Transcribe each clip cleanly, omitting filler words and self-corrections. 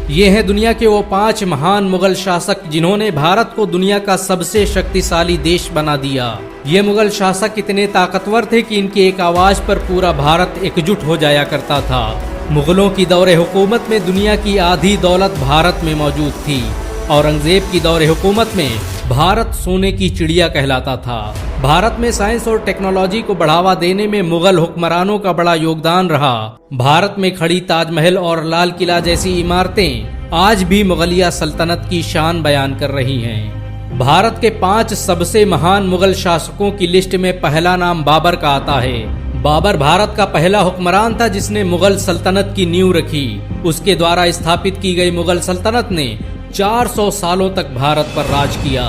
ये हैं दुनिया के वो 5 महान मुगल शासक जिन्होंने भारत को दुनिया का सबसे शक्तिशाली देश बना दिया। ये मुगल शासक इतने ताकतवर थे कि इनकी एक आवाज पर पूरा भारत एकजुट हो जाया करता था। मुगलों की दौरे हुकूमत में दुनिया की आधी दौलत भारत में मौजूद थी। औरंगजेब की दौरे हुकूमत में भारत सोने की चिड़िया कहलाता था। भारत में साइंस और टेक्नोलॉजी को बढ़ावा देने में मुगल हुक्मरानों का बड़ा योगदान रहा। भारत में खड़ी ताजमहल और लाल किला जैसी इमारतें आज भी मुगलिया सल्तनत की शान बयान कर रही हैं। भारत के 5 सबसे महान मुगल शासकों की लिस्ट में पहला नाम बाबर का आता है। बाबर भारत का पहला हुक्मरान था जिसने मुगल सल्तनत की नींव रखी। उसके द्वारा स्थापित की गई मुगल सल्तनत ने 400 सालों तक भारत पर राज किया।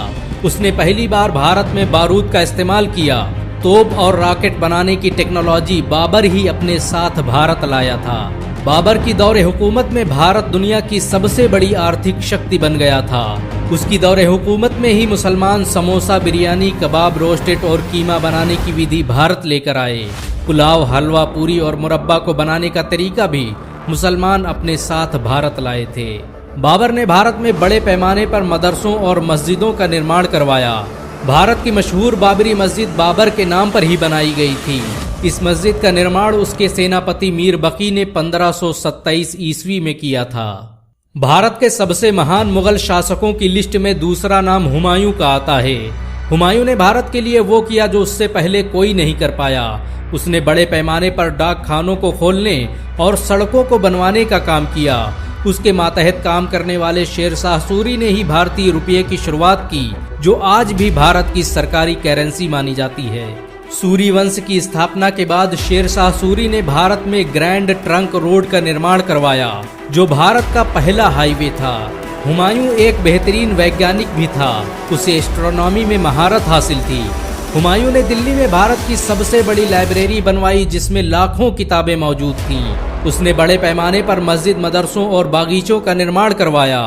उसने पहली बार भारत में बारूद का इस्तेमाल किया। तोप और रॉकेट बनाने की टेक्नोलॉजी बाबर ही अपने साथ भारत लाया था। बाबर की दौरे हुकूमत में भारत दुनिया की सबसे बड़ी आर्थिक शक्ति बन गया था। उसकी दौरे हुकूमत में ही मुसलमान समोसा, बिरयानी, कबाब, रोस्टेड और कीमा बनाने की विधि भारत लेकर आए। पुलाव, हलवा, पूरी और मुरब्बा को बनाने का तरीका भी मुसलमान अपने साथ भारत लाए थे। बाबर ने भारत में बड़े पैमाने पर मदरसों और मस्जिदों का निर्माण करवाया। भारत की मशहूर बाबरी मस्जिद बाबर के नाम पर ही बनाई गई थी। इस मस्जिद का निर्माण उसके सेनापति मीर बकी ने 1527 ईस्वी में किया था। भारत के सबसे महान मुगल शासकों की लिस्ट में दूसरा नाम हुमायूं का आता है। हुमायूं ने भारत के लिए वो किया जो उससे पहले कोई नहीं कर पाया। उसने बड़े पैमाने पर डाक खानों को खोलने और सड़कों को बनवाने का काम किया। उसके मातहत काम करने वाले शेरशाह सूरी ने ही भारतीय रुपये की शुरुआत की, जो आज भी भारत की सरकारी करेंसी मानी जाती है। सूरी वंश की स्थापना के बाद शेरशाह सूरी ने भारत में ग्रैंड ट्रंक रोड का निर्माण करवाया, जो भारत का पहला हाईवे था। हुमायूं एक बेहतरीन वैज्ञानिक भी था। उसे एस्ट्रोनॉमी में महारत हासिल थी। हुमायूं ने दिल्ली में भारत की सबसे बड़ी लाइब्रेरी बनवाई, जिसमें लाखों किताबें मौजूद थीं। उसने बड़े पैमाने पर मस्जिद, मदरसों और बागीचों का निर्माण करवाया।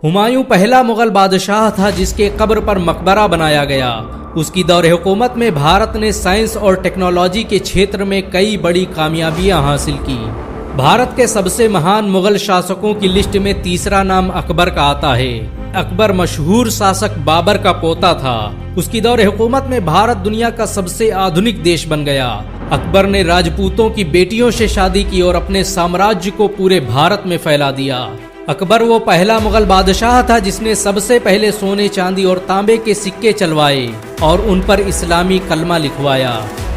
हुमायूं पहला मुगल बादशाह था जिसके कब्र पर मकबरा बनाया गया। उसकी दौरे हुकूमत में भारत ने साइंस और टेक्नोलॉजी के क्षेत्र में कई बड़ी कामयाबियां हासिल की। भारत के सबसे महान मुगल शासकों की लिस्ट में तीसरा नाम अकबर का आता है। अकबर मशहूर शासक बाबर का पोता था। उसकी दौरे हुकूमत में भारत दुनिया का सबसे आधुनिक देश बन गया। अकबर ने राजपूतों की बेटियों से शादी की और अपने साम्राज्य को पूरे भारत में फैला दिया। अकबर वो पहला मुगल बादशाह था जिसने सबसे पहले सोने, चांदी और तांबे के सिक्के चलवाए और उन पर इस्लामी कलमा लिखवाया।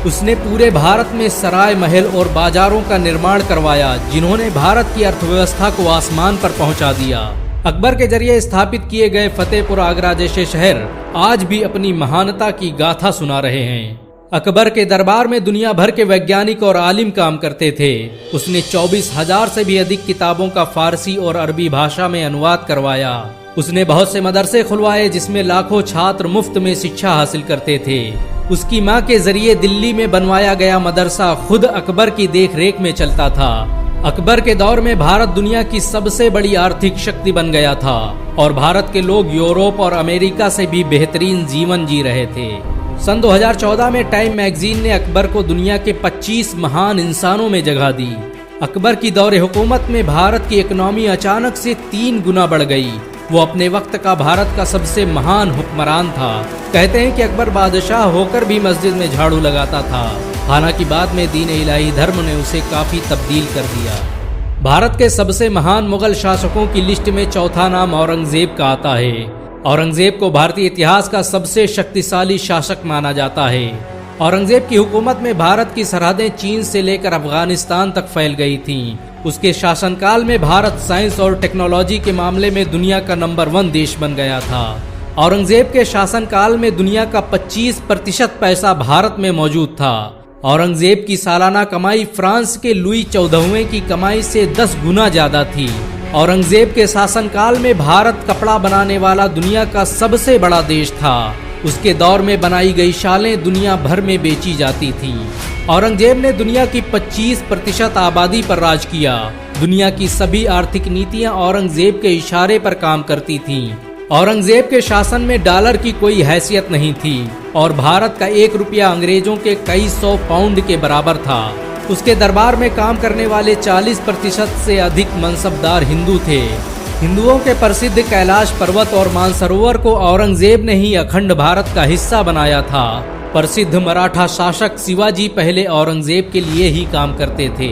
उसने पूरे भारत में सराय, महल और बाजारों का निर्माण करवाया, जिन्होंने भारत की अर्थव्यवस्था को आसमान पर पहुंचा दिया। अकबर के जरिए स्थापित किए गए फतेहपुर, आगरा जैसे शहर आज भी अपनी महानता की गाथा सुना रहे हैं। अकबर के दरबार में दुनिया भर के वैज्ञानिक और आलिम काम करते थे। उसने 24,000 से भी अधिक किताबों का फारसी और अरबी भाषा में अनुवाद करवाया। उसने बहुत से मदरसे खुलवाए जिसमें लाखों छात्र मुफ्त में शिक्षा हासिल करते थे। उसकी मां के जरिए दिल्ली में बनवाया गया मदरसा खुद अकबर की देखरेख में चलता था। अकबर के दौर में भारत दुनिया की सबसे बड़ी आर्थिक शक्ति बन गया था और भारत के लोग यूरोप और अमेरिका से भी बेहतरीन जीवन जी रहे थे। सन 2014 में टाइम मैगजीन ने अकबर को दुनिया के 25 महान इंसानों में जगह दी। अकबर की दौरे हुकूमत में भारत की इकोनॉमी अचानक से 3 गुना बढ़ गई। वो अपने वक्त का भारत का सबसे महान हुक्मरान था। कहते हैं कि अकबर बादशाह होकर भी मस्जिद में झाड़ू लगाता था। हालांकि बाद में दीन इलाही धर्म ने उसे काफी तब्दील कर दिया। भारत के सबसे महान मुगल शासकों की लिस्ट में चौथा नाम औरंगजेब का आता है। औरंगजेब को भारतीय इतिहास का सबसे शक्तिशाली शासक माना जाता है। औरंगजेब की हुकूमत में भारत की सरहदें चीन से लेकर अफगानिस्तान तक फैल गई थीं। उसके शासनकाल में भारत साइंस और टेक्नोलॉजी के मामले में दुनिया का नंबर 1 देश बन गया था। औरंगजेब के शासनकाल में दुनिया का 25% पैसा भारत में मौजूद था। औरंगजेब की सालाना कमाई फ्रांस के लुई 14वें की कमाई से 10 गुना ज्यादा थी। औरंगजेब के शासनकाल में भारत कपड़ा बनाने वाला दुनिया का सबसे बड़ा देश था। उसके दौर में बनाई गई शालें दुनिया भर में बेची जाती थीं। औरंगजेब ने दुनिया की 25% आबादी पर राज किया। दुनिया की सभी आर्थिक नीतियां औरंगजेब के इशारे पर काम करती थीं। औरंगजेब के शासन में डॉलर की कोई हैसियत नहीं थी और भारत का 1 रुपया अंग्रेजों के कई 100 पाउंड के बराबर था। उसके दरबार में काम करने वाले 40% से अधिक मनसबदार हिंदू थे। हिंदुओं के प्रसिद्ध कैलाश पर्वत और मानसरोवर को औरंगजेब ने ही अखंड भारत का हिस्सा बनाया था। प्रसिद्ध मराठा शासक शिवाजी पहले औरंगजेब के लिए ही काम करते थे।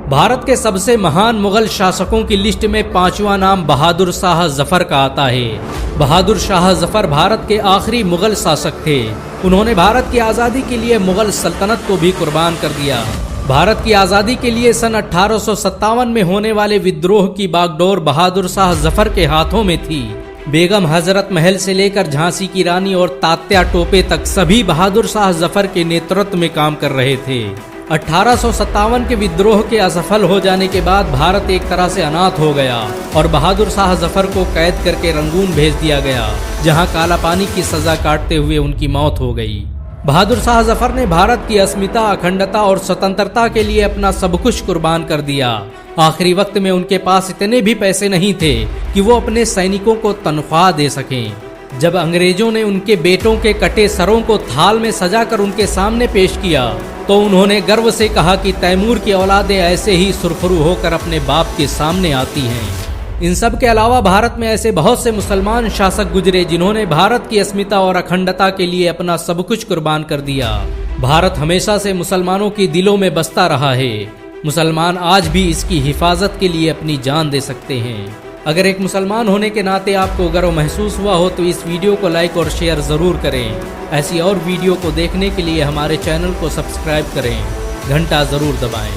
भारत के सबसे महान मुगल शासकों की लिस्ट में 5वां नाम बहादुर शाह जफर का आता है। बहादुर शाह जफर भारत के आखिरी मुगल शासक थे। उन्होंने भारत की आज़ादी के लिए मुगल सल्तनत को भी कुर्बान कर दिया। भारत की आज़ादी के लिए सन 1857 में होने वाले विद्रोह की बागडोर बहादुर शाह जफर के हाथों में थी। बेगम हजरत महल से लेकर झांसी की रानी और तात्या टोपे तक सभी बहादुर शाह जफर के नेतृत्व में काम कर रहे थे। 1857 के विद्रोह के असफल हो जाने के बाद भारत एक तरह से अनाथ हो गया और बहादुर शाह जफर को कैद करके रंगून भेज दिया गया, जहां काला पानी की सजा काटते हुए उनकी मौत हो गई। बहादुर शाह जफर ने भारत की अस्मिता, अखंडता और स्वतंत्रता के लिए अपना सब कुछ कुर्बान कर दिया। आखिरी वक्त में उनके पास इतने भी पैसे नहीं थे कि वो अपने सैनिकों को तनख्वाह दे सकें। जब अंग्रेजों ने उनके बेटों के कटे सरों को थाल में सजाकर उनके सामने पेश किया तो उन्होंने गर्व से कहा कि तैमूर की औलादें ऐसे ही सुरखरू होकर अपने बाप के सामने आती हैं। इन सब के अलावा भारत में ऐसे बहुत से मुसलमान शासक गुजरे जिन्होंने भारत की अस्मिता और अखंडता के लिए अपना सब कुछ कुर्बान कर दिया। भारत हमेशा से मुसलमानों के दिलों में बसता रहा है। मुसलमान आज भी इसकी हिफाजत के लिए अपनी जान दे सकते हैं। अगर एक मुसलमान होने के नाते आपको गर्व महसूस हुआ हो तो इस वीडियो को लाइक और शेयर जरूर करें। ऐसी और वीडियो को देखने के लिए हमारे चैनल को सब्सक्राइब करें, घंटा जरूर दबाएं।